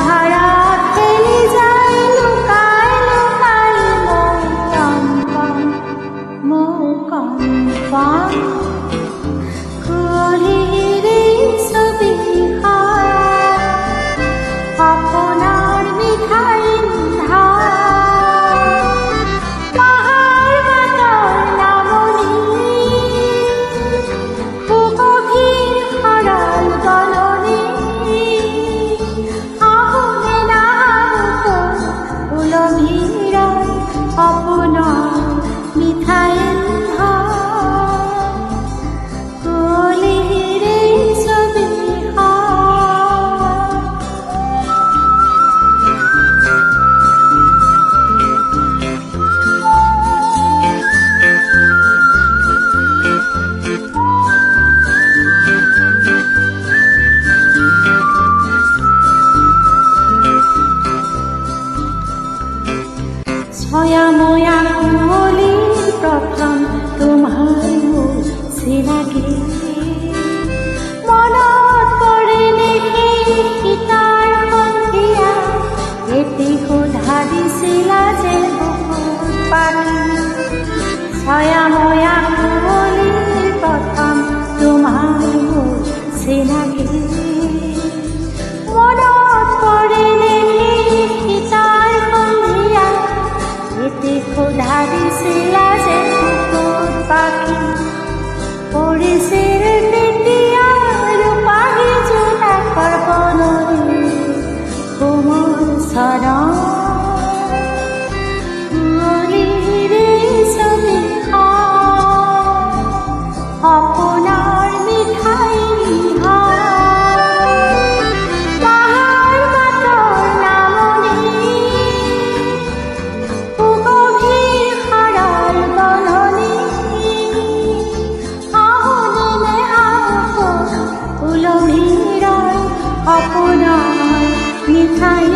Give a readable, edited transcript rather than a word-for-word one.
ধারা খেলে যায় লুকায় লুকায় মৌকম্পা কুলিরে ছবি আপনার মিঠাই পাহাড় বাতার নামনি গভীর হারাল গলনি আহনে না উলভিরা আপনার মিঠাই কুলিরে ছবি ছয়াময়া কুলির প্রথম তোমার মুছে লাগে মনত পড়ে নেকি সীতার সন্ধিয়া এটি সোধা দিছিলা যে বুকুত পাখি ছয়াময়া কুলির প্রথম তোমার মুছে লাগে মনত পড়ে নেকি সীতার সন্ধিয়া এতে খোদা দিছিলা যে বুকুত পাখি পরিছিল তেতিয়া রূপাহী জোনাকৰ বননি কোমল চৰণ কুলিৰে ছবি আপোনাৰ মিঠাই পাহাড় বাতৰ নামনি গভীর হারাল গলনি আহনে উলভিরা আপনার মিঠাই